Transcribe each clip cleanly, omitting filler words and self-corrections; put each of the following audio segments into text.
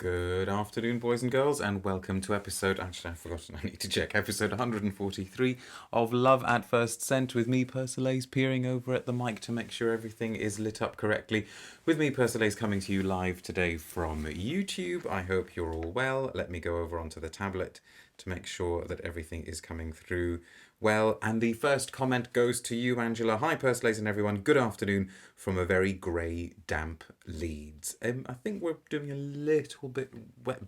Good afternoon, boys and girls, and welcome to episode, actually I've forgotten, I need to check, episode 143 of Love at First Scent with me, Persolaise, peering over at the mic to make sure everything is lit up correctly. With me, Persolaise, coming to you live today from YouTube. I hope you're all well. Let me go over onto the tablet to make sure that everything is coming through well. And the first comment goes to you, Angela. Hi, Persolaise and everyone. Good afternoon from a very grey, damp Leeds. I think we're doing a little bit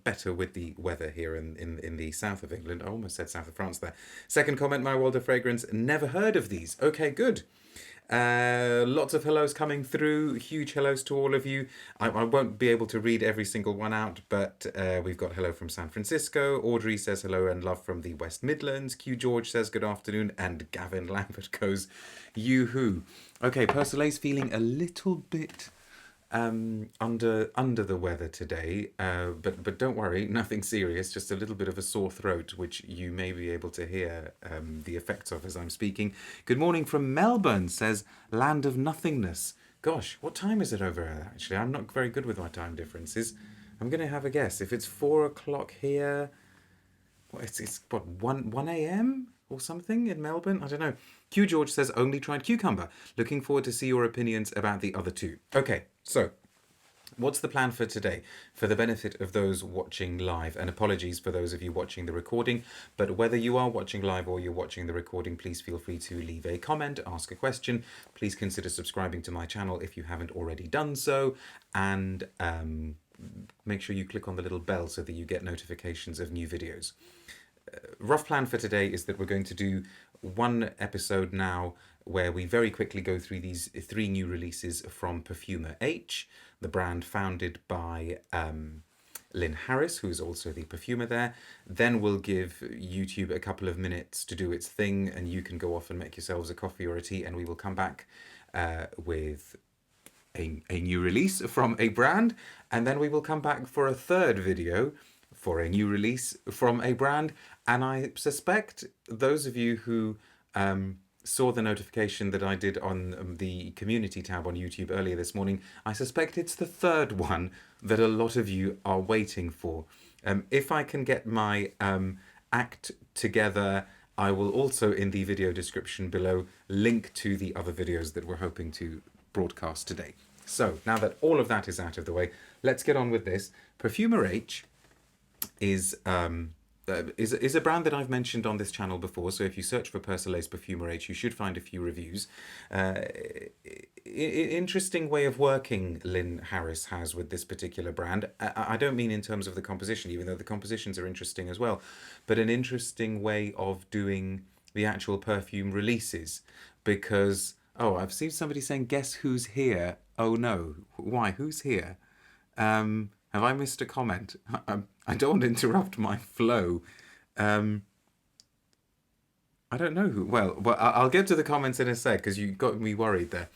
better with the weather here in the south of England. I almost said south of France there. Second comment, My World of Fragrance. Never heard of these. Okay, good. Lots of hellos coming through. Huge hellos to all of you. I won't be able to read every single one out, but we've got hello from San Francisco. Audrey says hello and love from the West Midlands. Q George says good afternoon, and Gavin Lambert goes yoo-hoo. Okay, Persolaise feeling a little bit under the weather today, but don't worry, nothing serious, just a little bit of a sore throat, which you may be able to hear the effects of as I'm speaking. Good morning from Melbourne, says Land of Nothingness. Gosh, what time is it over there, actually? I'm not very good with my time differences. I'm going to have a guess. If it's 4 o'clock here, it's what, 1 a.m. or something in Melbourne? I don't know. Q George says only tried cucumber. Looking forward to see your opinions about the other two. Okay, so what's the plan for today? For the benefit of those watching live, and apologies for those of you watching the recording, but whether you are watching live or you're watching the recording, please feel free to leave a comment, ask a question. Please consider subscribing to my channel if you haven't already done so, and make sure you click on the little bell so that you get notifications of new videos. Rough plan for today is that we're going to do one episode now where we very quickly go through these 3 new releases from Perfumer H, the brand founded by Lyn Harris, who's also the perfumer there. Then we'll give YouTube a couple of minutes to do its thing, and you can go off and make yourselves a coffee or a tea, and we will come back with a new release from a brand, and then we will come back for a third video for a new release from a brand. And I suspect those of you who saw the notification that I did on the community tab on YouTube earlier this morning, I suspect it's the third one that a lot of you are waiting for. If I can get my act together, I will also in the video description below link to the other videos that we're hoping to broadcast today. So now that all of that is out of the way, let's get on with this. Perfumer H is a brand that I've mentioned on this channel before, so if you search for Persolaise Perfumer H, you should find a few reviews. Interesting way of working Lyn Harris has with this particular brand. I don't mean in terms of the composition, even though the compositions are interesting as well, but an interesting way of doing the actual perfume releases, because, oh, I've seen somebody saying, guess who's here? Oh no, why, who's here? Have I missed a comment? I don't want to interrupt my flow. I don't know who. Well, I'll get to the comments in a sec, because you got me worried there.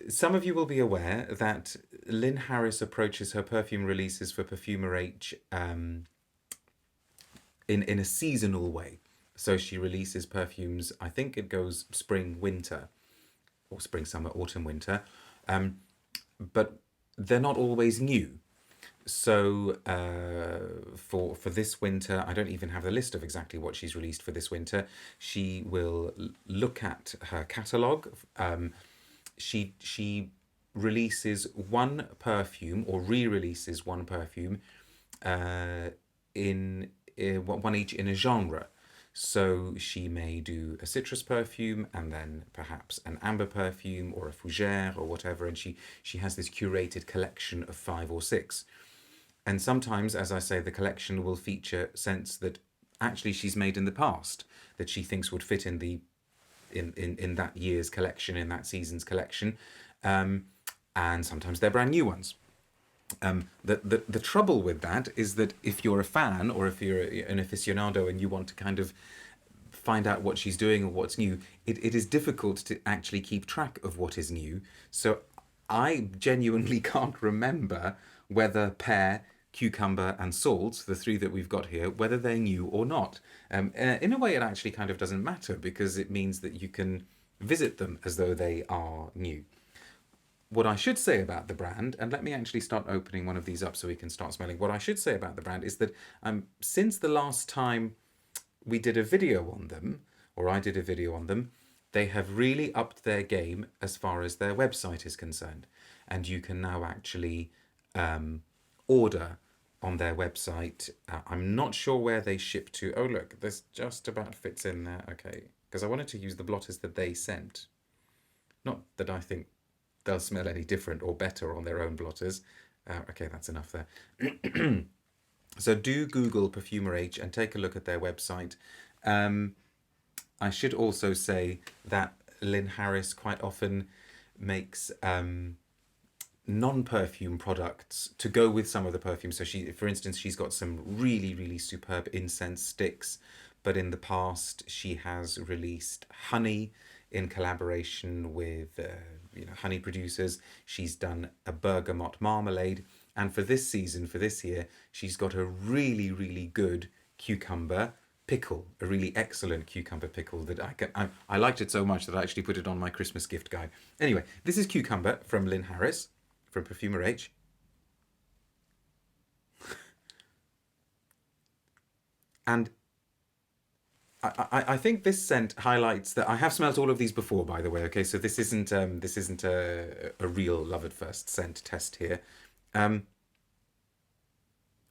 Some of you will be aware that Lyn Harris approaches her perfume releases for Perfumer H in a seasonal way. So she releases perfumes, I think it goes spring, winter, or spring, summer, autumn, winter. But they're not always new. So for this winter, I don't even have the list of exactly what she's released for this winter. She will look at her catalogue. She releases one perfume, or re-releases one perfume, in one each in a genre. So she may do a citrus perfume and then perhaps an amber perfume or a fougère or whatever, and she has this curated collection of 5 or 6. And sometimes, as I say, the collection will feature scents that actually she's made in the past that she thinks would fit in the in that year's collection, in that season's collection, and sometimes they're brand new ones. The trouble with that is that if you're a fan, or if you're an aficionado and you want to kind of find out what she's doing or what's new, it is difficult to actually keep track of what is new. So I genuinely can't remember whether pear, cucumber and salt, the 3 that we've got here, whether they're new or not. In a way it actually kind of doesn't matter, because it means that you can visit them as though they are new. what I should say about the brand, and let me actually start opening one of these up so we can start smelling. What I should say about the brand is that since the last time we did a video on them, or I did a video on them, they have really upped their game as far as their website is concerned. And you can now actually order on their website. I'm not sure where they ship to. Oh, look, this just about fits in there. Okay, because I wanted to use the blotters that they sent. Not that I think they'll smell any different or better on their own blotters. Okay, that's enough there. So do Google Perfumer H and take a look at their website. I should also say that Lyn Harris quite often makes non-perfume products to go with some of the perfumes. So for instance, she's got some really, really superb incense sticks, but in the past she has released honey in collaboration with honey producers. She's done a bergamot marmalade, and for this season, for this year, she's got a really, really good cucumber pickle, a really excellent cucumber pickle that I liked it so much that I actually put it on my Christmas gift guide. Anyway, this is cucumber from Lyn Harris, from Perfumer H. And I think this scent highlights that I have smelt all of these before, by the way. Okay, so this isn't a real love at first scent test here.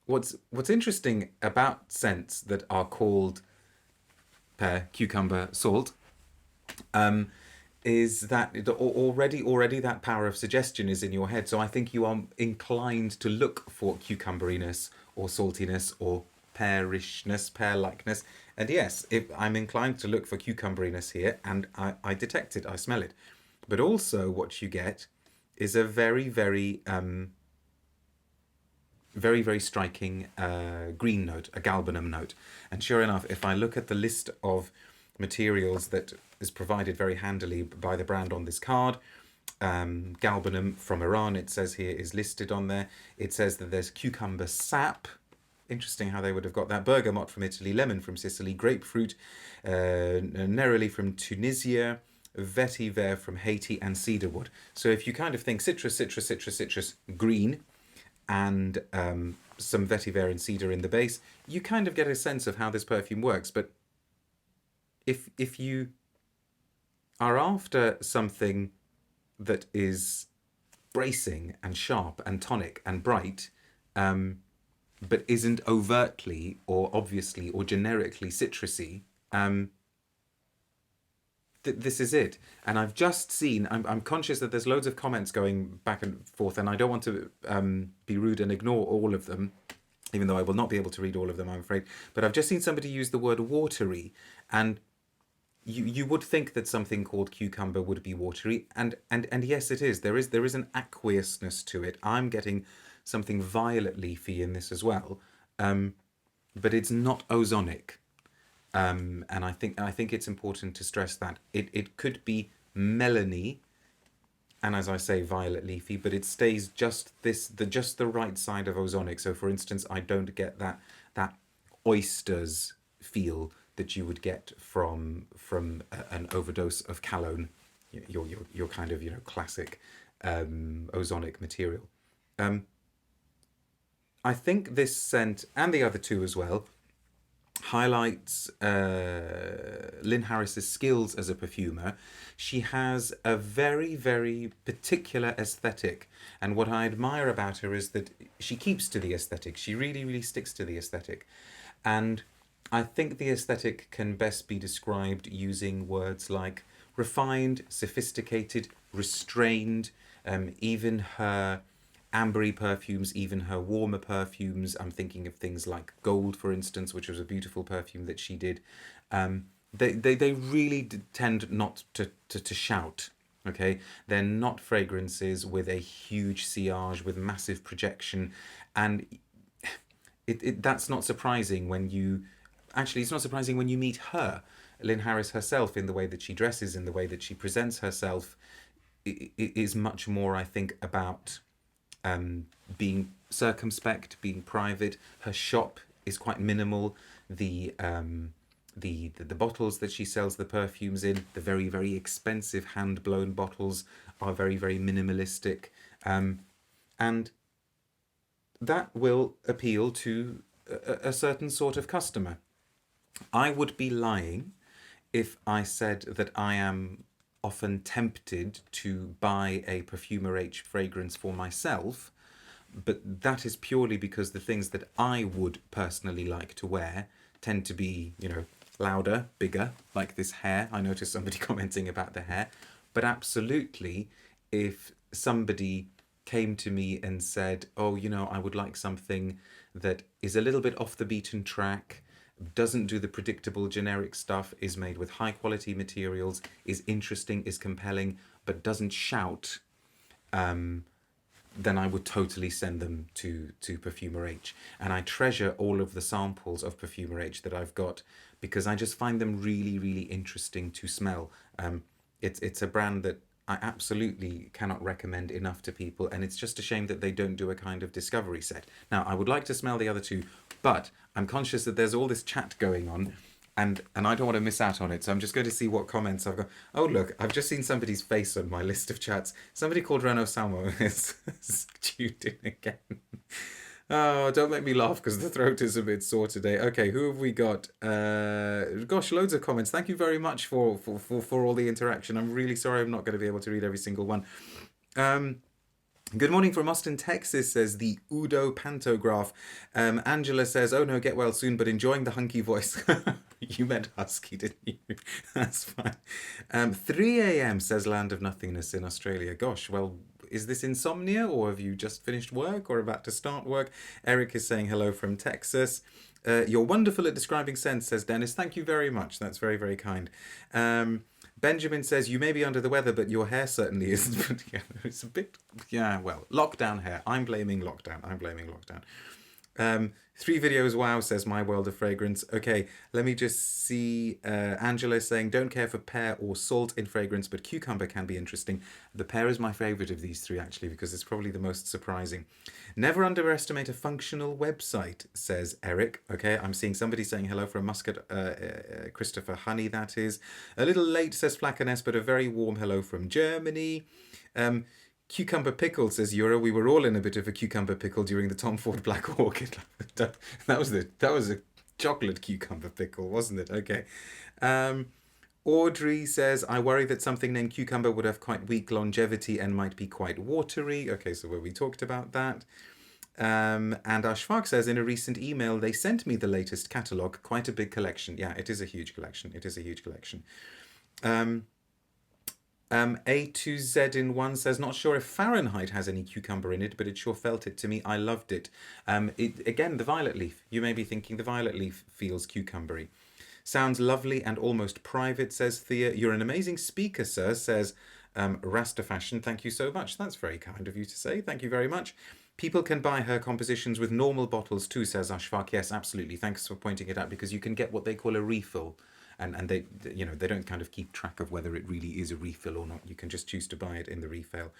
What's interesting about scents that are called pear, cucumber, salt, is that already that power of suggestion is in your head. So I think you are inclined to look for cucumberiness or saltiness or pearishness, pear-likeness. And yes, I'm inclined to look for cucumberiness here, and I detect it, I smell it. But also what you get is a very, very, very striking green note, a galbanum note. And sure enough, if I look at the list of materials that is provided very handily by the brand on this card, galbanum from Iran, it says here, is listed on there. It says that there's cucumber sap. Interesting how they would have got that. Bergamot from Italy, lemon from Sicily, grapefruit, neroli from Tunisia, vetiver from Haiti, and cedarwood. So if you kind of think citrus, green, and some vetiver and cedar in the base, you kind of get a sense of how this perfume works. But if you are after something that is bracing and sharp and tonic and bright, but isn't overtly or obviously or generically citrusy, this is it. And I've just seen, I'm conscious that there's loads of comments going back and forth, and I don't want to be rude and ignore all of them, even though I will not be able to read all of them, I'm afraid. But I've just seen somebody use the word watery, and you would think that something called cucumber would be watery, and yes, it is. There is an aqueousness to it. I'm getting something violet leafy in this as well, but it's not ozonic. And I think it's important to stress that it could be melony, and as I say, violet leafy, but it stays just the right side of ozonic. So, for instance, I don't get that oysters feel that you would get from an overdose of cologne, your kind of classic ozonic material. I think this scent, and the other two as well, highlights Lyn Harris's skills as a perfumer. She has a very, very particular aesthetic, and what I admire about her is that she keeps to the aesthetic. She really, really sticks to the aesthetic, and I think the aesthetic can best be described using words like refined, sophisticated, restrained. Even her ambery perfumes, even her warmer perfumes. I'm thinking of things like Gold, for instance, which was a beautiful perfume that she did. They really tend not to shout. Okay, they're not fragrances with a huge sillage, with massive projection, and that's not surprising when you. Actually, it's not surprising when you meet her, Lyn Harris herself, in the way that she dresses, in the way that she presents herself. It is much more, I think, about being circumspect, being private. Her shop is quite minimal. The bottles that she sells the perfumes in, the very, very expensive hand-blown bottles, are very, very minimalistic. And that will appeal to a certain sort of customer. I would be lying if I said that I am often tempted to buy a Perfumer H fragrance for myself, but that is purely because the things that I would personally like to wear tend to be, louder, bigger, like this hair. I noticed somebody commenting about the hair. But absolutely, if somebody came to me and said, oh, I would like something that is a little bit off the beaten track, doesn't do the predictable generic stuff, is made with high quality materials, is interesting, is compelling, but doesn't shout, then I would totally send them to Perfumer H. And I treasure all of the samples of Perfumer H that I've got because I just find them really, really interesting to smell. It's a brand that I absolutely cannot recommend enough to people, and it's just a shame that they don't do a kind of discovery set. Now, I would like to smell the other two, but I'm conscious that there's all this chat going on, and I don't want to miss out on it, so I'm just going to see what comments I've got. Oh, look, I've just seen somebody's face on my list of chats. Somebody called Renaud Salmo is tuned in again. Oh, don't make me laugh because the throat is a bit sore today. Okay, who have we got? Gosh, loads of comments. Thank you very much for all the interaction. I'm really sorry I'm not going to be able to read every single one. Good morning from Austin, Texas, says the Udo Pantograph. Angela says, oh no, get well soon, but enjoying the hunky voice. You meant husky, didn't you? That's fine. 3 a.m. says Land of Nothingness in Australia. Gosh, well, is this insomnia, or have you just finished work or about to start work? Eric is saying hello from Texas. You're wonderful at describing scents, says Dennis. Thank you very much. That's very, very kind. Benjamin says, you may be under the weather, but your hair certainly isn't. But yeah, it's a bit, well, lockdown hair. I'm blaming lockdown. 3 videos, wow, says My World of Fragrance. Okay, let me just see. Angela saying, don't care for pear or salt in fragrance, but cucumber can be interesting. The pear is my favourite of these 3, actually, because it's probably the most surprising. Never underestimate a functional website, says Eric. Okay, I'm seeing somebody saying hello from Muscat, Christopher Honey, that is. A little late, says Flacconess, but a very warm hello from Germany. Cucumber Pickle says Euro. We were all in a bit of a cucumber pickle during the Tom Ford Black Orchid. that was a chocolate cucumber pickle, wasn't it? Okay. Audrey says, I worry that something named cucumber would have quite weak longevity and might be quite watery. Okay, so we talked about that. And Ashfaq says, in a recent email, they sent me the latest catalogue, quite a big collection. Yeah, it is a huge collection. A2Z in 1 says, not sure if Fahrenheit has any cucumber in it, but it sure felt it to me. I loved it. Again, the violet leaf. You may be thinking the violet leaf feels cucumbery. Sounds lovely and almost private, says Thea. You're an amazing speaker, sir, says Rasta Fashion. Thank you so much. That's very kind of you to say. Thank you very much. People can buy her compositions with normal bottles too, says Ashfaq. Yes, absolutely. Thanks for pointing it out, because you can get what they call a refill. And they, they don't kind of keep track of whether it really is a refill or not. You can just choose to buy it in the refill.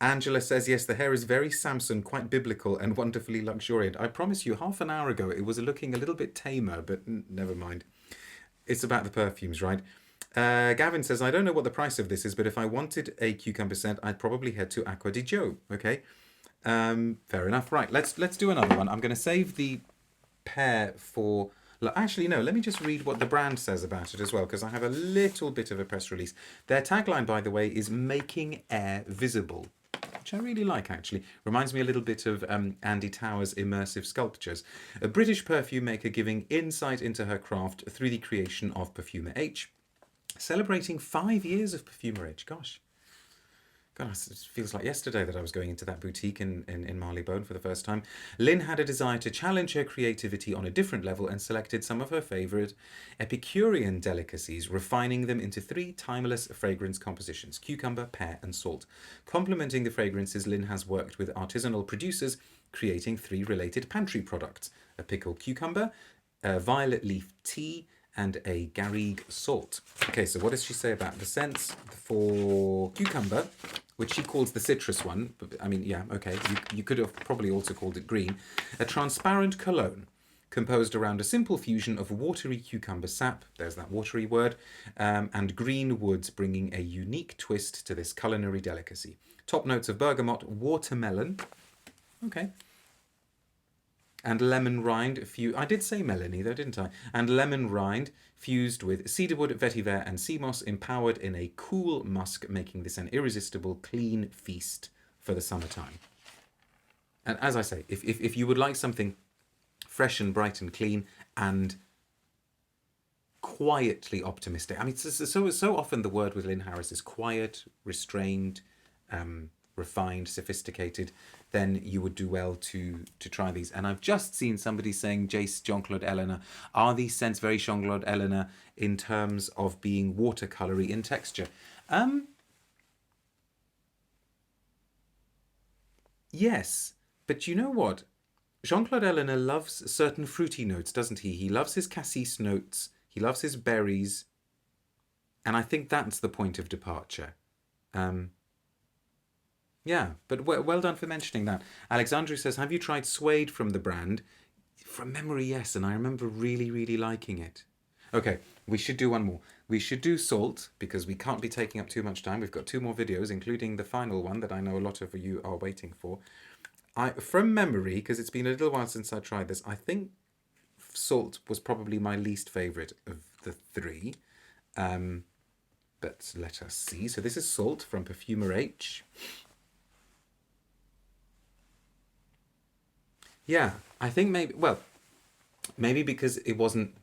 Angela says, yes, the hair is very Samson, quite biblical and wonderfully luxuriant. I promise you, half an hour ago, it was looking a little bit tamer, but never mind. It's about the perfumes, right? Gavin says, I don't know what the price of this is, but if I wanted a cucumber scent, I'd probably head to Acqua di Gio. Okay, fair enough. Right, let's do another one. I'm going to save the pear for... Actually, no, let me just read what the brand says about it as well, because I have a little bit of a press release. Their tagline, by the way, is making air visible, which I really like, actually. Reminds me a little bit of Andy Tower's immersive sculptures. A British perfume maker giving insight into her craft through the creation of Perfumer H. Celebrating 5 years of Perfumer H. Gosh, it feels like yesterday that I was going into that boutique in Marylebone for the first time. Lyn had a desire to challenge her creativity on a different level and selected some of her favourite Epicurean delicacies, refining them into 3 timeless fragrance compositions: cucumber, pear and salt. Complementing the fragrances, Lyn has worked with artisanal producers, creating 3 related pantry products: a pickled cucumber, a violet leaf tea, and a garrigue salt. Okay, so what does she say about the scents for cucumber, which she calls the citrus one? But, I mean, yeah, okay, you could have probably also called it green. A transparent cologne composed around a simple fusion of watery cucumber sap, there's that watery word, and green woods, bringing a unique twist to this culinary delicacy. Top notes of bergamot, watermelon, okay, and lemon rind. I did say melony though, didn't I? And lemon rind fused with cedarwood, vetiver, and sea moss, empowered in a cool musk, making this an irresistible, clean feast for the summertime. And as I say, if you would like something fresh and bright and clean and quietly optimistic, I mean, so often the word with Lyn Harris is quiet, restrained, refined, sophisticated, then you would do well to try these. And I've just seen somebody saying, Jace, Jean-Claude Eleanor, are these scents very Jean-Claude Eleanor in terms of being watercolory in texture? Yes, but you know what? Jean-Claude Eleanor loves certain fruity notes, doesn't he? He loves his cassis notes, he loves his berries, and I think that's the point of departure. Yeah, but well done for mentioning that. Alexandru says, have you tried Suede from the brand? From memory, yes, and I remember really, really liking it. Okay, we should do one more. We should do salt, because we can't be taking up too much time. We've got 2 more videos, including the final one that I know a lot of you are waiting for. From memory, because it's been a little while since I tried this, I think salt was probably my least favourite of the 3. But let us see. So this is salt from Perfumer H. Yeah, I think maybe because it wasn't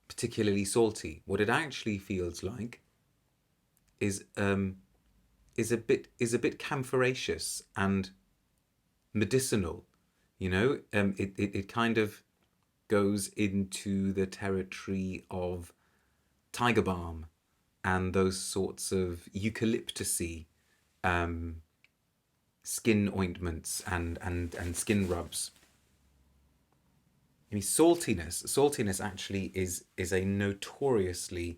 particularly salty. What it actually feels like is a bit camphoraceous and medicinal. You know, it kind of goes into the territory of tiger balm and those sorts of eucalyptusy skin ointments and skin rubs. I mean, saltiness actually is a notoriously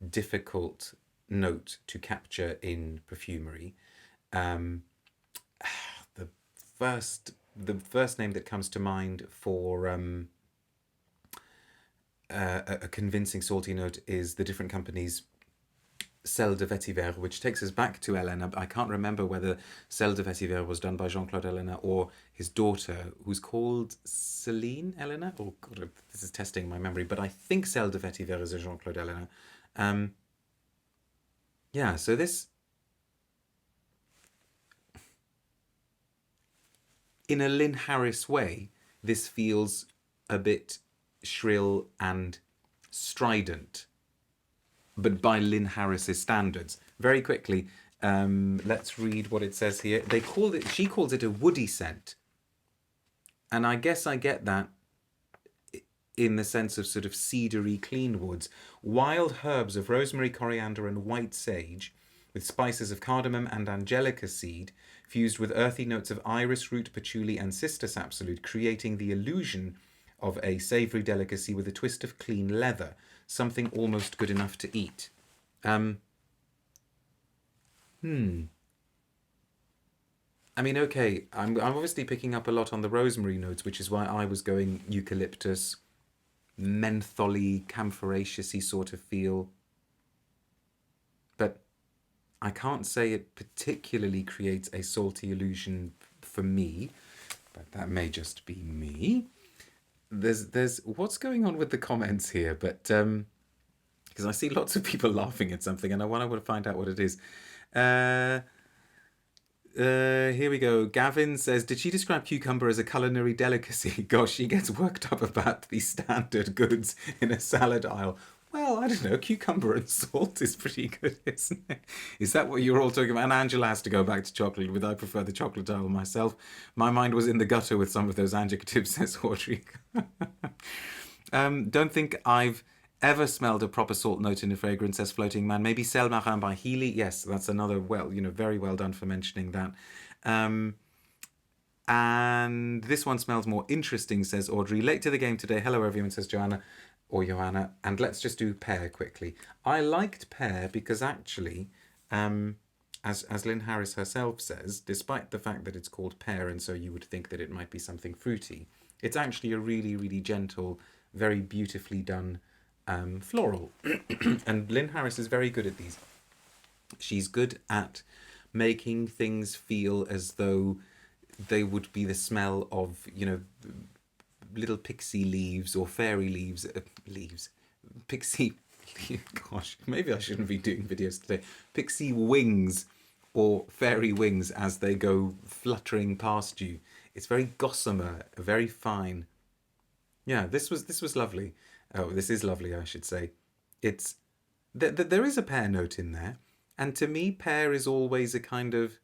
difficult note to capture in perfumery. The first name that comes to mind for a convincing salty note is the different companies' Sel de Vetiver, which takes us back to Eleanor. I can't remember whether Sel de Vetiver was done by Jean-Claude Eleanor or his daughter, who's called Celine Eleanor. Oh God, this is testing my memory, but I think Sel de Vetiver is a Jean-Claude Eleanor. Yeah, so this, in a Lyn Harris way, this feels a bit shrill and strident, but by Lyn Harris's standards. Very quickly, let's read what it says here. She calls it a woody scent. And I guess I get that in the sense of sort of cedary clean woods. Wild herbs of rosemary, coriander, and white sage, with spices of cardamom and angelica seed, fused with earthy notes of iris root, patchouli, and cistus absolute, creating the illusion of a savoury delicacy with a twist of clean leather, something almost good enough to eat. I mean, okay, I'm obviously picking up a lot on the rosemary notes, which is why I was going eucalyptus, mentholy, camphoraceous-y sort of feel. But I can't say it particularly creates a salty illusion for me, but that may just be me. There's what's going on with the comments here, but because I see lots of people laughing at something and I want to find out what it is. Here we go. Gavin says, did she describe cucumber as a culinary delicacy? Gosh, she gets worked up about the standard goods in a salad aisle. Well, I don't know. Cucumber and salt is pretty good, isn't it? Is that what you're all talking about? And Angela has to go back to chocolate, with I prefer the chocolate aisle myself. My mind was in the gutter with some of those adjectives, says Audrey. Don't think I've ever smelled a proper salt note in a fragrance, says Floating Man. Maybe Sel Marin by Healy. Yes, that's another, very well done for mentioning that. And this one smells more interesting, says Audrey. Late to the game today. Hello, everyone, says Joanna. Or Joanna, and let's just do pear quickly. I liked pear because actually as Lyn Harris herself says, despite the fact that it's called pear, and so you would think that it might be something fruity, it's actually a really, really gentle, very beautifully done floral. And Lyn Harris is very good at these. She's good at making things feel as though they would be the smell of, you know, little pixie leaves or fairy leaves. Pixie, gosh, maybe I shouldn't be doing videos today. Pixie wings or fairy wings as they go fluttering past you. It's very gossamer, very fine. Yeah, this was lovely. Oh, this is lovely, I should say. It's there is a pear note in there, and to me, pear is always a kind of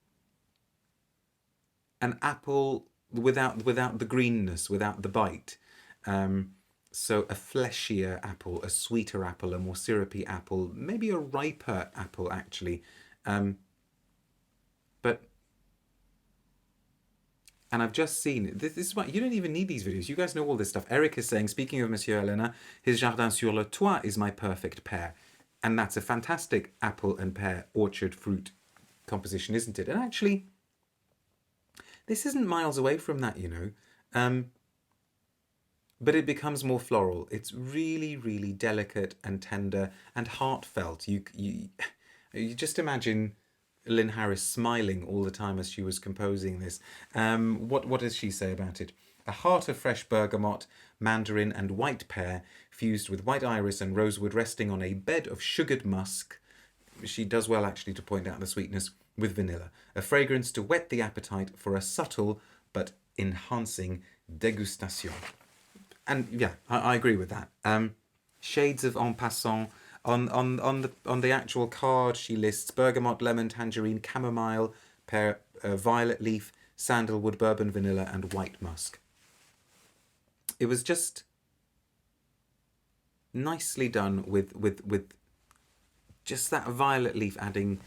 an apple without the greenness, without the bite. So a fleshier apple, a sweeter apple, a more syrupy apple, maybe a riper apple actually. But and I've just seen, this is why you don't even need these videos. You guys know all this stuff. Eric is saying, speaking of Monsieur Elena, his Jardin sur le Toit is my perfect pear. And that's a fantastic apple and pear orchard fruit composition, isn't it? And actually, this isn't miles away from that, you know. But it becomes more floral. It's really, really delicate and tender and heartfelt. You just imagine Lyn Harris smiling all the time as she was composing this. What does she say about it? A heart of fresh bergamot, mandarin and white pear, fused with white iris and rosewood, resting on a bed of sugared musk. She does well actually to point out the sweetness, with vanilla. A fragrance to whet the appetite for a subtle but enhancing degustation. And yeah, I agree with that. Shades of en passant. On the actual card, she lists bergamot, lemon, tangerine, chamomile, pear, violet leaf, sandalwood, bourbon, vanilla, and white musk. It was just nicely done with just that violet leaf adding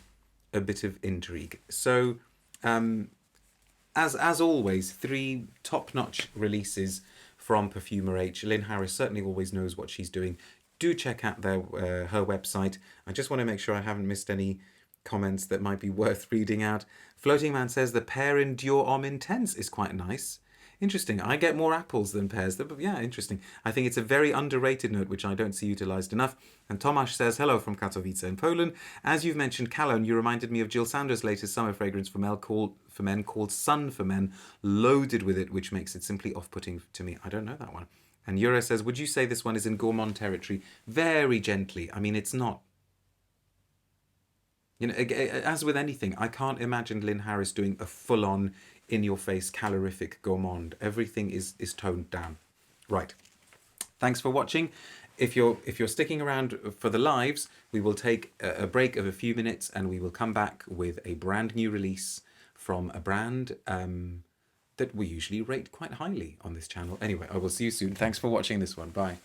a bit of intrigue. So, as always, 3 top-notch releases from Perfumer H. Lyn Harris certainly always knows what she's doing. Do check out her website. I just want to make sure I haven't missed any comments that might be worth reading out. Floating Man says the pear in Dior Homme Intense is quite nice. Interesting. I get more apples than pears. But yeah, interesting. I think it's a very underrated note, which I don't see utilised enough. And Tomasz says, hello from Katowice in Poland. As you've mentioned cologne, you reminded me of Jill Sanders' latest summer fragrance for men called Sun for Men, loaded with it, which makes it simply off-putting to me. I don't know that one. And Yura says, would you say this one is in gourmand territory? Very gently. I mean, it's not. You know, as with anything, I can't imagine Lyn Harris doing a full-on, in-your-face, calorific gourmand. Everything is toned down. Right. Thanks for watching. If you're sticking around for the lives, we will take a break of a few minutes, and we will come back with a brand new release from a brand that we usually rate quite highly on this channel. Anyway, I will see you soon. Thanks for watching this one. Bye.